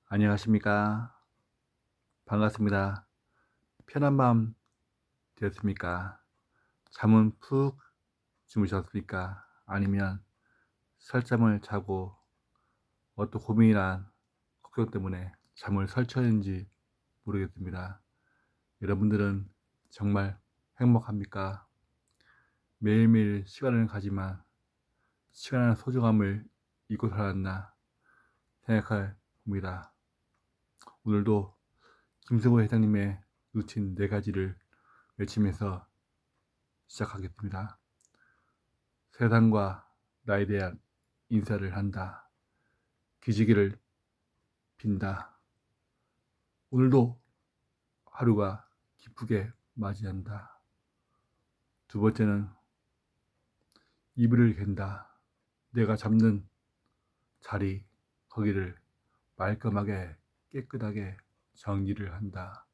안녕하십니까. 반갑습니다. 편한 밤 되었습니까? 잠은 푹 주무셨습니까? 아니면 설잠을 자고 어떤 고민이나 걱정 때문에 잠을 설쳤는지 모르겠습니다. 여러분들은 정말 행복합니까? 매일매일 시간을 가지만 시간의 소중함을 잊고 살았나 생각해 봅니다. 오늘도 김승호 회장님의 루틴 4가지를 외치면서 시작하겠습니다. 세상과 나에 대한 인사를 한다. 기지개를 빈다. 오늘도 하루가 기쁘게 맞이한다. 두 번째는 이불을 갠다. 내가 잡는 자리, 거기를 말끔하게 깨끗하게 정리를 한다.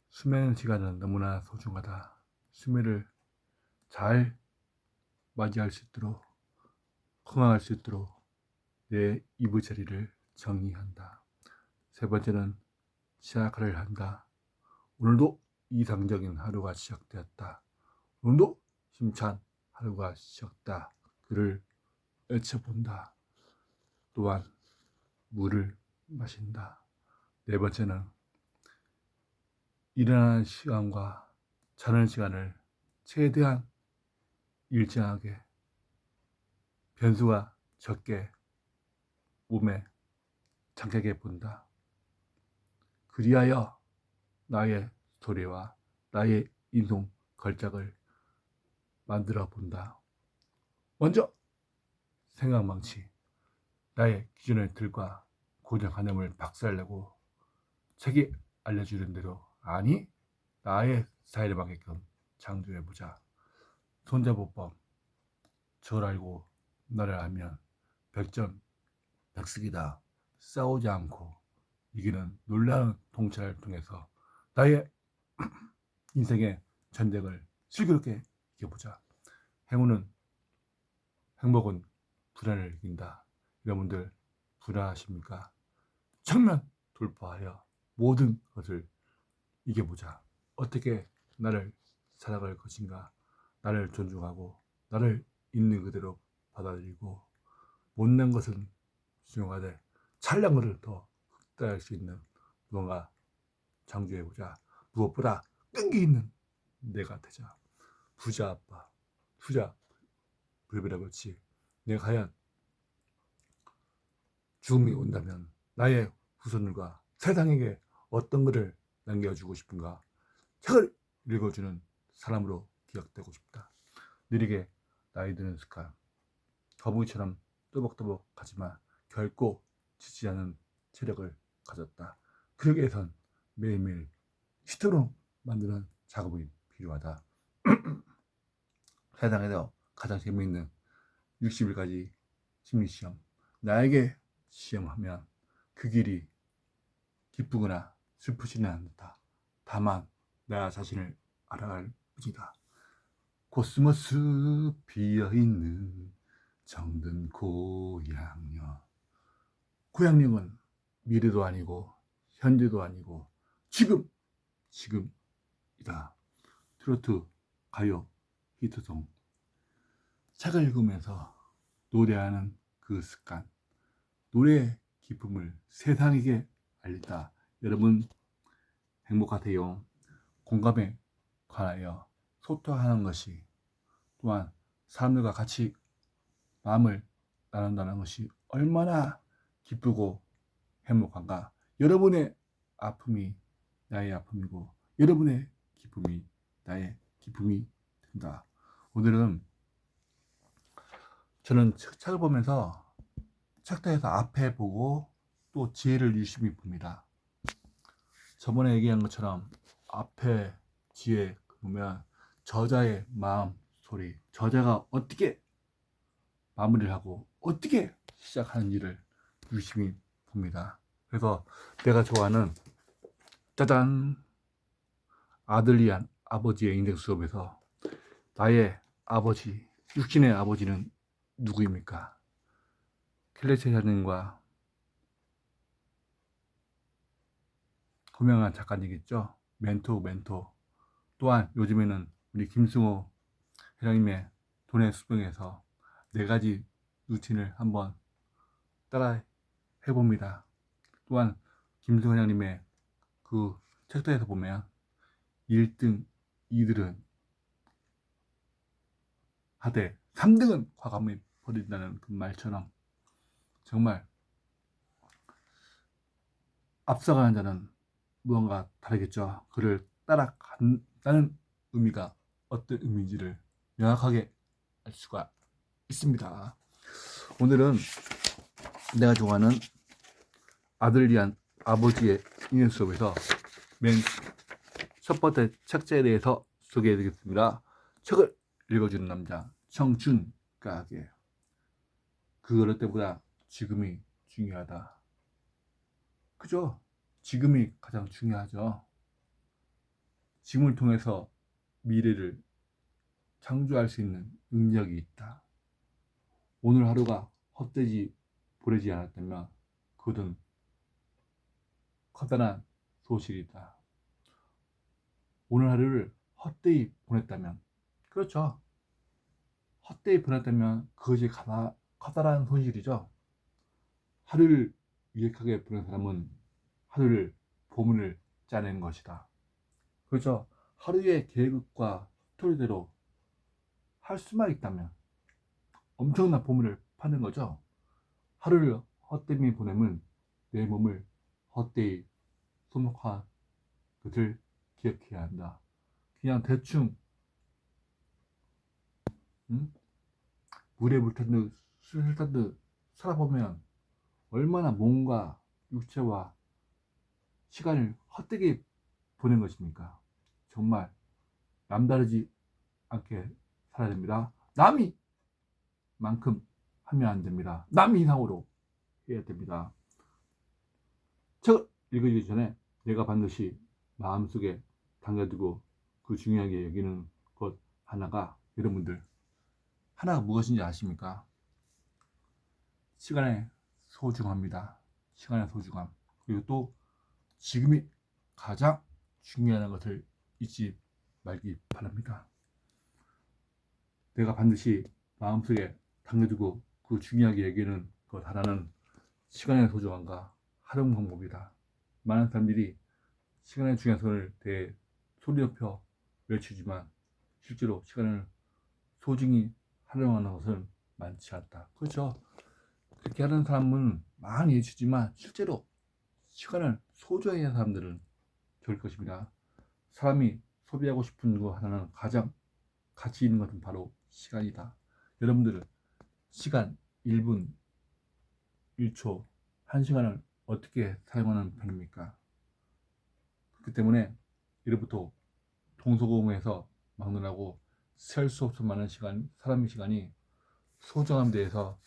수면 시간은 너무나 소중하다. 수면을 잘 맞이할 수 있도록, 건강할 수 있도록 내 이불 자리를 정리한다. 세 번째는 시작을 한다. 오늘도 이상적인 하루가 시작되었다. 오늘도 힘찬 하루가 시작다. 그를 외쳐본다. 또한 물을 마신다. 네 번째는 일어나는 시간과 자는 시간을 최대한 일정하게 변수가 적게 몸에 장착해 본다. 그리하여 나의 스토리와 나의 인생 걸작을 만들어 본다. 먼저 생각망치, 나의 기존의 틀과 고정관념을 박살내고 책이 알려주는 대로, 아니 나의 스타일에 맞게끔 창조해보자. 손자보법, 절 알고 나를 알면 백전백승이다. 싸우지 않고 이기는 놀라운 통찰을 통해서 나의 인생의 전쟁을 슬기롭게 이겨보자. 행복은 불안을 이긴다. 여러분들 불안하십니까? 정면 돌파하여 모든 것을 이겨보자. 어떻게 나를 살아갈 것인가? 나를 존중하고 나를 있는 그대로 받아들이고, 못난 것은 수용하되 찬란한 것을 더 극대화할 수 있는 무언가 창조해보자. 무엇보다 끈기 있는 내가 되자. 부자 아빠, 투자 불비라 그렇지. 내가 과연 죽음이 온다면 나의 후손들과 세상에게 어떤 것을 남겨주고 싶은가? 책을 읽어주는 사람으로 기억되고 싶다. 느리게 나이 드는 습관, 거북이처럼 또박또박하지만 결코 지지 않은 체력을 가졌다. 그러기 위해선 매일매일 시도로 만드는 작업이 필요하다. 세상에서 가장 재미있는 60일까지 심리시험, 나에게 시험하면 그 길이 기쁘거나 슬프지는 않다. 다만 나 자신을 알아갈 뿐이다. 코스모스 피어있는 정든 고향역. 고향역은 미래도 아니고 현재도 아니고 지금이다. 트로트, 가요, 히트송. 책을 읽으면서 노래하는 그 습관, 노래의 기쁨을 세상에게 알린다. 여러분 행복하세요. 공감에 관하여 소통하는 것이, 또한 사람들과 같이 마음을 나눈다는 것이 얼마나 기쁘고 행복한가. 여러분의 아픔이 나의 아픔이고 여러분의 기쁨이 나의 기쁨이 된다. 오늘은 저는 책을 보면서 책자에서 앞에 보고 또 뒤를 유심히 봅니다. 저번에 얘기한 것처럼 앞에 뒤에 보면 저자의 마음 소리, 저자가 어떻게 마무리를 하고 어떻게 시작하는지를 유심히 봅니다. 그래서 내가 좋아하는, 짜잔, 아들 위한 아버지의 인생 수업에서 나의 아버지, 육신의 아버지는 누구입니까? 클레체사님과 도명한 작가님이겠죠. 멘토. 또한 요즘에는 우리 김승호 회장님의 돈의 수명에서 4가지 루틴을 한번 따라 해봅니다. 또한 김승호 회장님의 그 책들에서 보면 1등, 2등은 하되 3등은 과감히 버린다는 그 말처럼 정말 앞서가는 자는 무언가 다르겠죠. 그를 따라간다는 의미가 어떤 의미인지를 명확하게 알 수가 있습니다. 오늘은 내가 좋아하는 아들을 위한 아버지의 인연 수업에서 맨 첫 번째 책자에 대해서 소개해 드리겠습니다. 책을 읽어주는 남자 정준가게. 그 어느 때보다 지금이 중요하다. 그죠? 지금이 가장 중요하죠. 지금을 통해서 미래를 창조할 수 있는 능력이 있다. 오늘 하루가 헛되이 보내지 않았다면 그것은 커다란 소실이다. 오늘 하루를 헛되이 보냈다면, 그렇죠. 헛되이 보냈다면 그것이 커다란 손실이죠. 하루를 유익하게 보낸 사람은 하루를 보문을 짜낸 것이다. 그렇죠. 하루의 계획과 스토리대로 할 수만 있다면 엄청난 보물을 파는 거죠. 하루를 헛되이 보내면 내 몸을 헛되이 소목한 것을 기억해야 한다. 그냥 대충 물에 물탄 듯 술을 탄 듯 살아보면 얼마나 몸과 육체와 시간을 헛되게 보낸 것입니까? 정말 남다르지 않게 살아야 됩니다. 남이 만큼 하면 안 됩니다. 남 이상으로 해야 됩니다. 책을 읽기 전에 내가 반드시 마음속에 담겨두고 그 중요하게 여기는 것 하나가, 여러분들 하나가 무엇인지 아십니까? 시간의 소중함입니다. 시간의 소중함. 그리고 또 지금이 가장 중요한 것을 잊지 말기 바랍니다. 내가 반드시 마음속에 담겨두고 그 중요하게 여기는 것 하나는 시간의 소중함과 활용 방법이다. 많은 사람들이 시간의 중요성을 대해 소리 높여 외치지만 실제로 시간을 소중히 활용하는 것은 많지 않다. 그렇죠. 그렇게 하는 사람은 많이 외치지만 실제로 시간을 소중히 하는 사람들은 좋을 것입니다. 사람이 소비하고 싶은 거 하나는 가장 가치 있는 것은 바로 시간이다. 여러분들은 시간 1분, 1초, 1시간을 어떻게 사용하는 편입니까? 그렇기 때문에 이로부터 동서고금에서 막론하고 셀 수 없을 많은 시간, 사람의 시간이 소중함에 대해서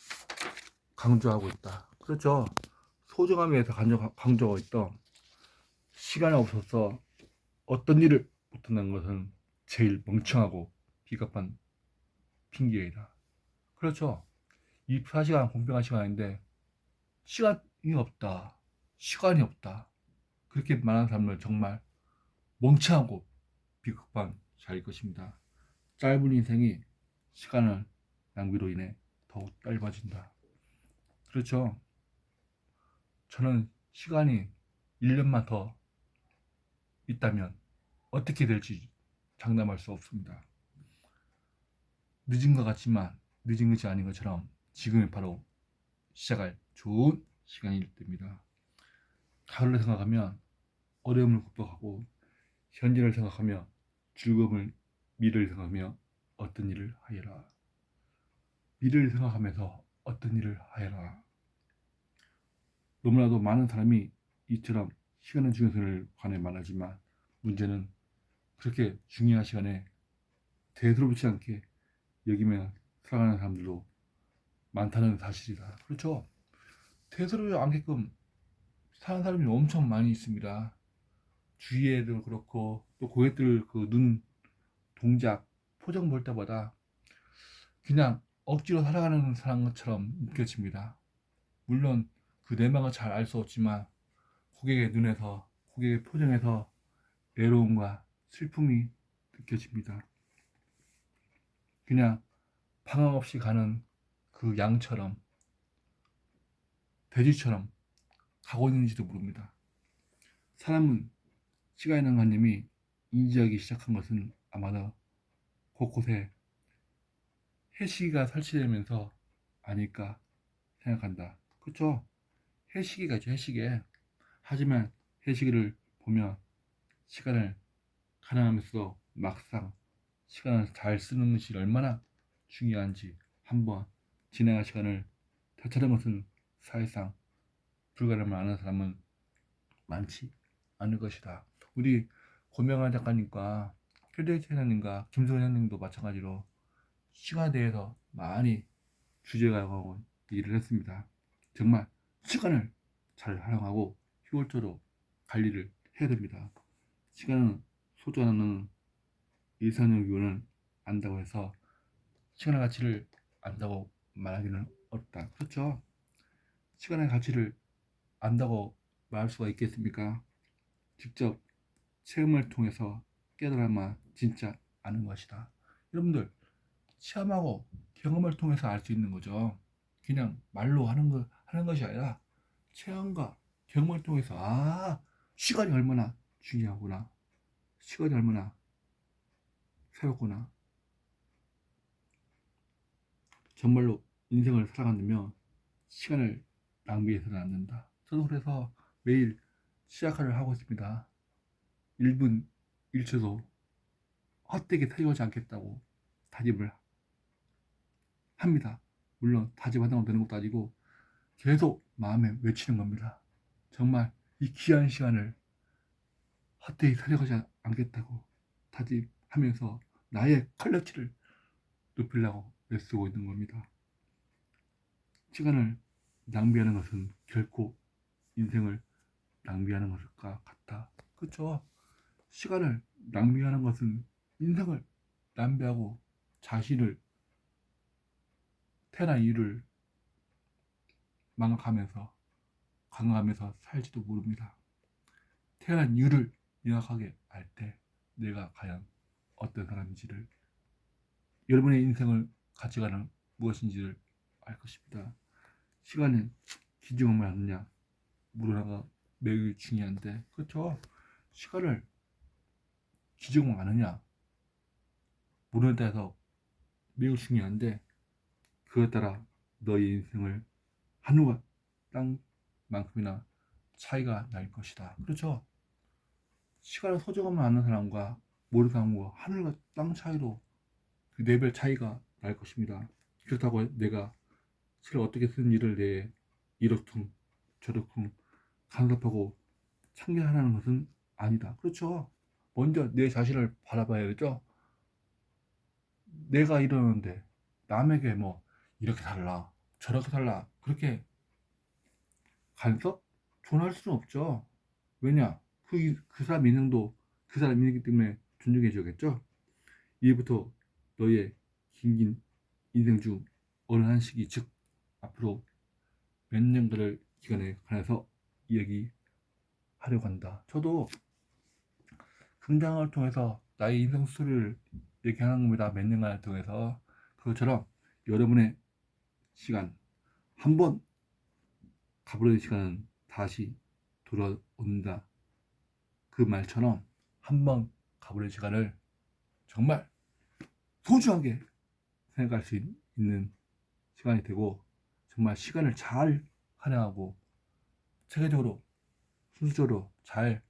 강조하고 있다. 그렇죠. 소중함에 대해서 강조하고 있던 시간이 없어서 어떤 일을 못한다는 것은 제일 멍청하고 비겁한 핑계이다. 그렇죠. 24시간 공평한 시간인데 시간이 없다. 시간이 없다. 그렇게 말하는 사람은 정말 멍청하고 비겁한 자일 것입니다. 짧은 인생이 시간을 낭비로 인해 더욱 짧아진다. 그렇죠. 저는 시간이 1년만 더 있다면 어떻게 될지 장담할 수 없습니다. 늦은 것 같지만 늦은 것이 아닌 것처럼 지금이 바로 시작할 좋은 시간일 때입니다. 가을을 생각하면 어려움을 극복하고, 현재를 생각하며 즐거움을, 미래를 생각하며 어떤 일을 하여라. 미래를 생각하면서 어떤 일을 하여라. 너무나도 많은 사람이 이처럼 시간의 중요성을 관해 말하지만 문제는 그렇게 중요한 시간에 대수롭지 않게 여기며 살아가는 사람들도 많다는 사실이다. 그렇죠. 대수롭지 않게끔 사는 사람이 엄청 많이 있습니다. 주위에도 그렇고 또 고객들 그 눈 동작 표정 볼 때마다 그냥 억지로 살아가는 사람처럼 느껴집니다. 물론 그 내막을 잘 알 수 없지만 고객의 눈에서 고객의 표정에서 외로움과 슬픔이 느껴집니다. 그냥 방황 없이 가는 그 양처럼, 돼지처럼 가고 있는지도 모릅니다. 사람은 시간이라는 관념이 인지하기 시작한 것은 아마도 곳곳에 해시기가 설치되면서 아닐까 생각한다. 그렇죠? 해시기가 있죠, 해시계. 하지만 해시기를 보면 시간을 가능하면서도 막상 시간을 잘 쓰는 것이 얼마나 중요한지 한번 진행할 시간을 되찾은 것은 사실상 불가능을 아는 사람은 많지 않을 것이다. 우리 고명환 작가님과 최대희 회장님과 김소연 회장님도 마찬가지로 시간에 대해서 많이 주제가하고 얘기를 했습니다. 정말 시간을 잘 활용하고 효율적으로 관리를 해야 됩니다. 시간은 소중한 일상의 기원을 안다고 해서 시간의 가치를 안다고 말하기는 어렵다. 그렇죠? 시간의 가치를 안다고 말할 수가 있겠습니까? 직접 체험을 통해서 깨달아만 진짜 아는 것이다. 여러분들 체험하고 경험을 통해서 알 수 있는 거죠. 그냥 말로 하는 것이 아니라 체험과 경험을 통해서 시간이 얼마나 중요하구나. 시간이 얼마나 새롭구나. 정말로 인생을 살아간다면 시간을 낭비해서는 안 된다. 저도 그래서 매일 시작을 하고 있습니다. 1분 1초도 헛되게 태우지 않겠다고 다짐을 합니다. 물론 다짐한다고 되는 것도 아니고 계속 마음에 외치는 겁니다. 정말 이 귀한 시간을 헛되이 살려가지 않겠다고 다짐하면서 나의 퀄리티를 높이려고 애쓰고 있는 겁니다. 시간을 낭비하는 것은 결코 인생을 낭비하는 것과 같다. 그렇죠? 시간을 낭비하는 것은 인생을 낭비하고 자신을 태어난 이유를 망각하면서 강요하면서 살지도 모릅니다. 태어난 이유를 명확하게 알 때 내가 과연 어떤 사람인지를, 여러분의 인생을 가치관은 무엇인지를 알 것입니다. 시간은 기증을 하느냐 물어나가 매우 중요한데, 그렇죠? 시간을 기증을 하느냐 물어에 따라서 매우 중요한데, 그에 따라 너의 인생을 하늘과 땅만큼이나 차이가 날 것이다. 그렇죠? 시간을 소중함을 아는 사람과 모르는 사람과 하늘과 땅 차이로 그 레벨 차이가 날 것입니다. 그렇다고 내가 시를 어떻게 쓰는 일을 내 이렇쿵 저렇쿵 간섭하고 참견하는 것은 아니다. 그렇죠? 먼저 내 자신을 바라봐야겠죠? 내가 이러는데 남에게 뭐 이렇게 살라 저렇게 살라 그렇게 간섭? 존할 수는 없죠. 왜냐? 그 사람 인생도 그 사람 인생이기 때문에 존중해 줘야겠죠? 이제부터 너의 긴 인생 중 어느 한 시기, 즉 앞으로 몇 년간을 기간에 관해서 이야기하려고 한다. 저도 성장을 통해서 나의 인생 스토리를 얘기하는 겁니다. 몇 년간을 통해서. 그것처럼 여러분의 시간, 한번 가버린 시간은 다시 돌아온다. 그 말처럼 한번 가버린 시간을 정말 소중하게 생각할 수 있는 시간이 되고, 정말 시간을 잘 활용하고 체계적으로 순수적으로 잘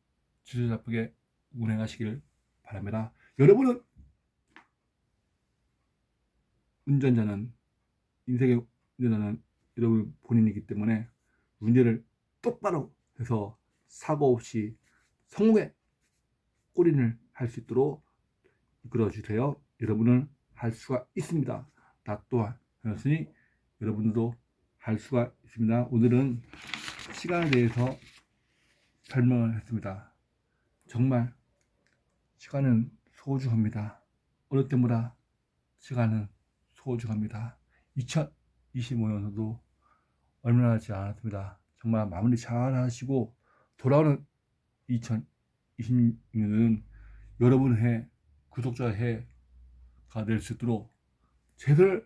지도자쁘게 운행하시길 바랍니다. 여러분은 운전자는 인생의 운전자는 여러분 본인이기 때문에 운전을 똑바로 해서 사고 없이 성공의 꼬리를 할 수 있도록 이끌어 주세요. 여러분은 할 수가 있습니다. 나 또한 하였으니 여러분도 할 수가 있습니다. 오늘은 시간에 대해서 설명을 했습니다. 정말 시간은 소중합니다. 어느 때보다 시간은 소중합니다. 2025년도도 얼마 남지 않았습니다. 정말 마무리 잘 하시고 돌아오는 2026년은 여러분 해, 구독자 해가 될 수 있도록 최선을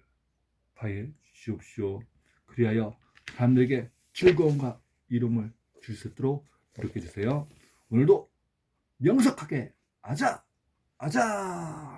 다해 주시옵시오. 그리하여 사람들에게 즐거움과 이름을 줄 수 있도록 노력해 주세요. 오늘도 명석하게 아자! 아자!